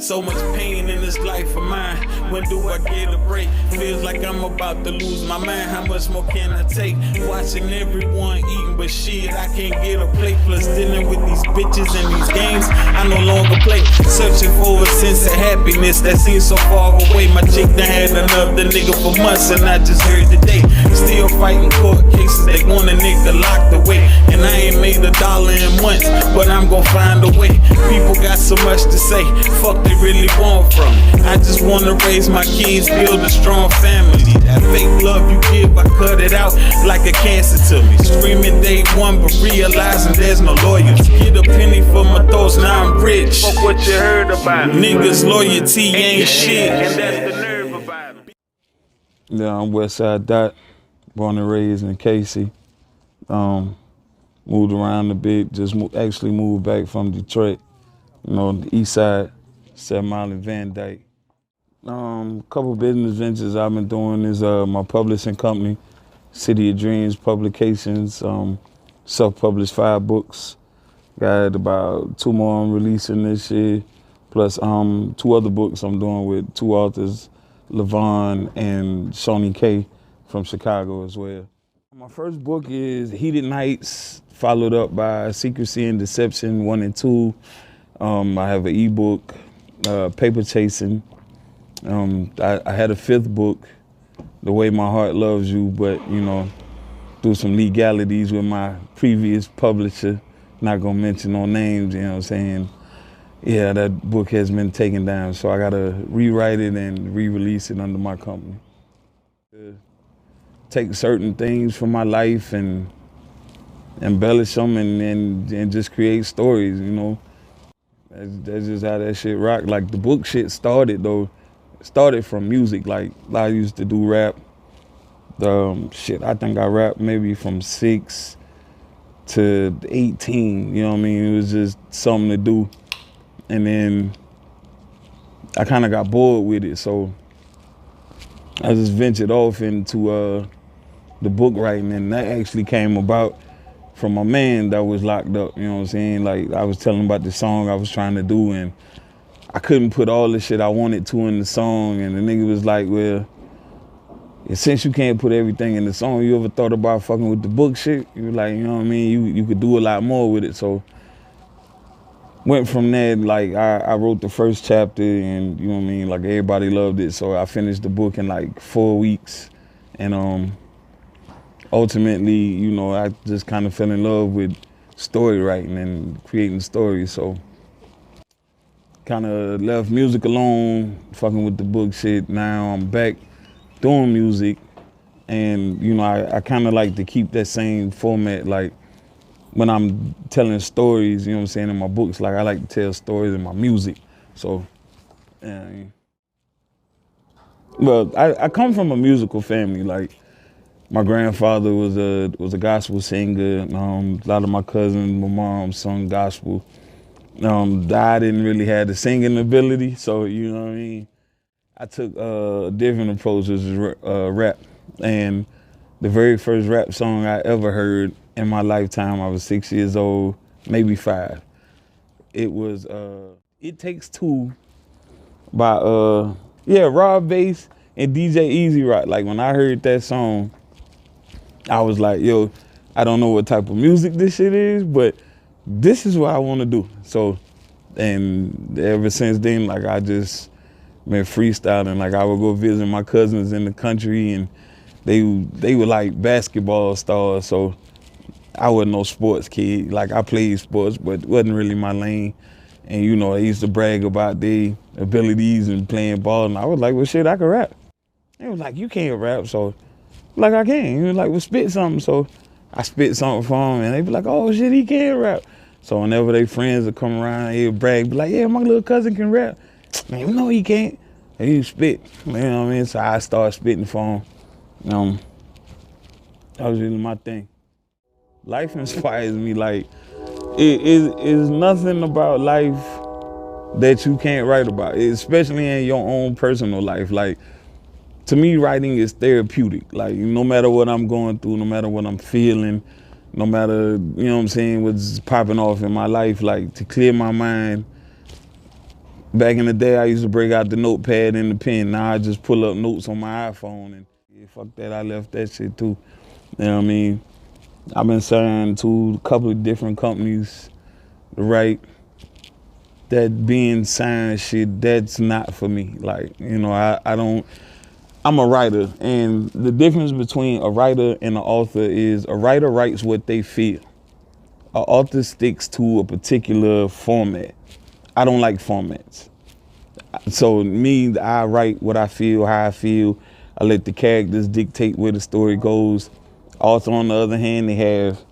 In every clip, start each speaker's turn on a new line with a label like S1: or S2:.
S1: So much pain in this life of mine. When do I get a break? Feels like I'm about to lose my mind. How much more can I take? Watching everyone eating, but shit, I can't get a plate. Plus dealing with these bitches and these games I no longer play. Searching for a sense of happiness that seems so far away. My chick done had another nigga for months, and I just heard today. Still fighting court cases, they want a nigga locked away. And I ain't made $1 in months, but I'm gon' find a way. People got so much to say, fuck they really want from me. I just wanna raise my kids, build a strong family. That fake love you give, I cut it out like a cancer to me. Screaming day one, but realizing there's no loyalty. Get a penny for my thoughts, now I'm rich.
S2: Fuck what you heard about me.
S1: Niggas loyalty ain't shit.
S2: And that's the nerve about it.
S3: Yeah, I'm Westside Dot, born and raised in Casey. Moved around a bit, just actually moved back from Detroit. You know, the east side, 7 Mile and Van Dyke. Couple business ventures I've been doing is my publishing company, City of Dreams Publications, self-published 5 books. Got about 2 more I'm releasing this year, plus 2 other books I'm doing with 2 authors, Levon and Shoni K from Chicago as well. My first book is Heated Nights, followed up by Secrecy and Deception 1 and 2. I have an ebook, Paper Chasing. I had a 5th book, The Way My Heart Loves You, but you know, through some legalities with my previous publisher, not gonna mention no names, you know what I'm saying? Yeah, that book has been taken down, so I gotta rewrite it and re-release it under my company. Take certain things from my life and embellish them and just create stories, you know? That's just how that shit rock. Like the book shit started from music. Like I used to do rap. I think I rapped maybe from 6 to 18, you know what I mean? It was just something to do. And then I kind of got bored with it, so I just ventured off into the book writing, and that actually came about from my man that was locked up, you know what I'm saying? Like I was telling him about the song I was trying to do, and I couldn't put all the shit I wanted to in the song, and the nigga was like, well, since you can't put everything in the song, you ever thought about fucking with the book shit? You were like, you know what I mean? You could do a lot more with it. So went from there, like I wrote the first chapter, and you know what I mean? Like everybody loved it. So I finished the book in like 4 weeks. And ultimately, you know, I just kind of fell in love with story writing and creating stories. So kind of left music alone, fucking with the book shit. Now I'm back doing music, and you know, I kind of like to keep that same format. Like when I'm telling stories, you know what I'm saying, in my books, like I like to tell stories in my music. So, yeah. Well, I come from a musical family. Like my grandfather was a gospel singer. A lot of my cousins, my mom sung gospel. I didn't really have the singing ability, so you know what I mean. I took a different approach, which was rap. And the very first rap song I ever heard in my lifetime, I was 6 years old, maybe 5. It was It Takes Two by Rob Bass and DJ Easy Rock. Like when I heard that song, I was like, yo, I don't know what type of music this shit is, but this is what I want to do. So, and ever since then, like I just been freestyling. Like I would go visit my cousins in the country, and they were like basketball stars. So I wasn't no sports kid. Like I played sports, but it wasn't really my lane. And you know, they used to brag about their abilities and playing ball, and I was like, well, shit, I can rap. They was like, you can't rap, so like I can. He was like, well, spit something. So I spit something for him, and they be like, oh shit, he can rap. So whenever they friends would come around, he would brag, be like, yeah, my little cousin can rap. Man, no, he can't. And he spit, you know what I mean? So I started spitting for him. That was really my thing. Life inspires me. Like, it is nothing about life that you can't write about, especially in your own personal life. Like, to me, writing is therapeutic. Like, no matter what I'm going through, no matter what I'm feeling, no matter, you know what I'm saying, what's popping off in my life, like, to clear my mind, Back in the day, I used to break out the notepad and the pen. Now I just pull up notes on my iPhone, and yeah, fuck that, I left that shit too. You know what I mean? I've been signed to a couple of different companies to write. That being signed shit, that's not for me. Like, you know, I'm a writer, and the difference between a writer and an author is a writer writes what they feel. An author sticks to a particular format. I don't like formats. So me, I write what I feel, how I feel. I let the characters dictate where the story goes. Author, on the other hand, they have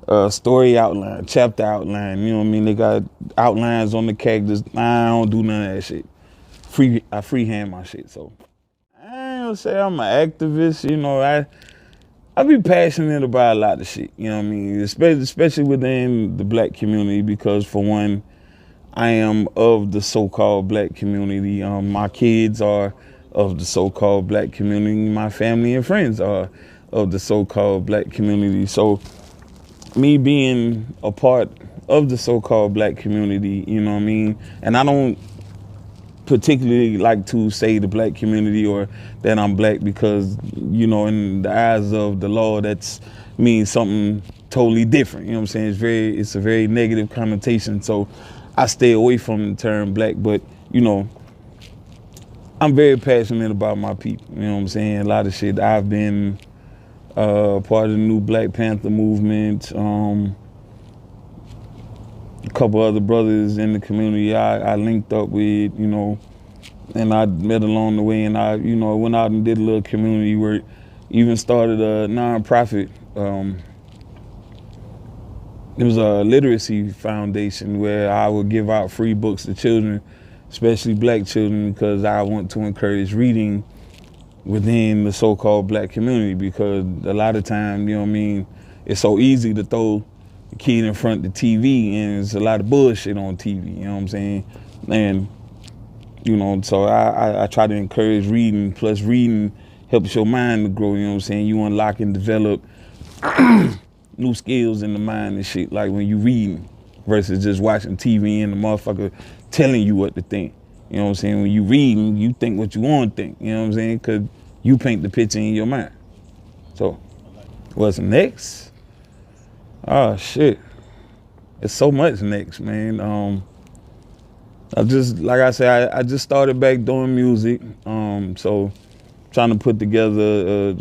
S3: a story outline, chapter outline, you know what I mean? They got outlines on the characters. I don't do none of that shit. I freehand my shit, so. I ain't gonna say I'm an activist, you know, I be passionate about a lot of shit, you know what I mean? Especially within the black community, because for one, I am of the so-called black community. My kids are of the so-called black community. My family and friends are of the so-called black community. So me being a part of the so-called black community, you know what I mean? And I don't particularly like to say the black community or that I'm black because, you know, in the eyes of the law, that's means something totally different. You know what I'm saying? It's a very negative connotation. So I stay away from the term black, but, you know, I'm very passionate about my people. You know what I'm saying? A lot of shit. I've been part of the new Black Panther movement. A couple other brothers in the community I linked up with, you know, and I met along the way, and I, you know, went out and did a little community work. Even started a nonprofit. It was a literacy foundation where I would give out free books to children, especially black children, because I want to encourage reading within the so-called black community, because a lot of time, you know what I mean, it's so easy to throw the kid in front of the TV, and there's a lot of bullshit on TV, you know what I'm saying? And, you know, so I try to encourage reading, plus reading helps your mind to grow, you know what I'm saying? You unlock and develop new skills in the mind and shit, like when you reading versus just watching TV and the motherfucker telling you what to think. You know what I'm saying? When you reading, you think what you want to think, you know what I'm saying? Because you paint the picture in your mind. So, what's next? Oh, shit. It's so much next, man. I just started back doing music. So, trying to put together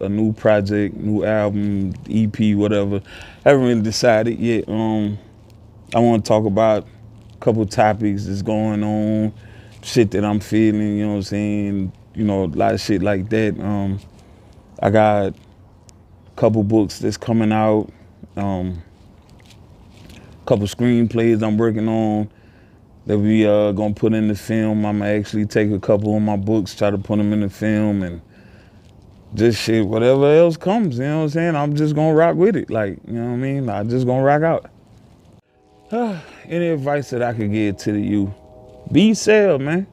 S3: a new project, new album, EP, whatever. Haven't really decided yet. I want to talk about a couple topics that's going on, shit that I'm feeling, you know what I'm saying? You know, a lot of shit like that. I got a couple books that's coming out, couple screenplays I'm working on that we gonna put in the film. I'm gonna actually take a couple of my books, try to put them in the film, and just shit, whatever else comes, you know what I'm saying? I'm just gonna rock with it, like, you know what I mean? I'm just gonna rock out. Any advice that I could give to the youth? Be yourself, man.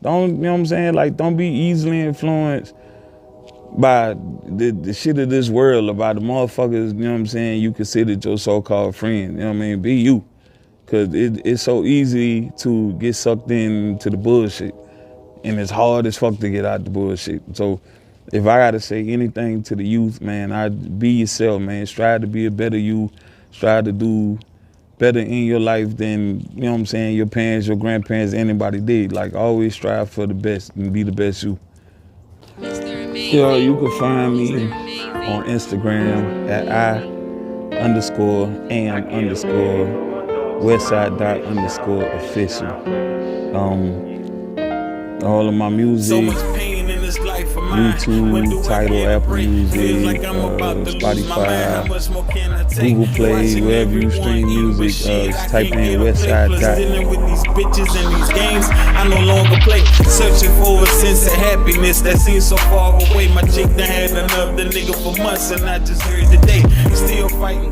S3: Don't, you know what I'm saying? Like, don't be easily influenced by the shit of this world, about the motherfuckers, you know what I'm saying, you consider your so-called friend, you know what I mean? Be you. Because it's so easy to get sucked into the bullshit. And it's hard as fuck to get out the bullshit. So if I got to say anything to the youth, man, I'd be yourself, man. Strive to be a better you. Strive to do better in your life than, you know what I'm saying, your parents, your grandparents, anybody did. Like, always strive for the best and be the best you. Yo, you can find me on Instagram at I_am_Westside._official. All of my music, YouTube, Tidal, Apple Music, Spotify, Google Play, wherever you stream music, just type in Westside.
S1: With these bitches and these games, I no longer play. Searching for a sense of happiness that seems so far away. My chick done had another nigga for months, and I just heard today. Still fighting.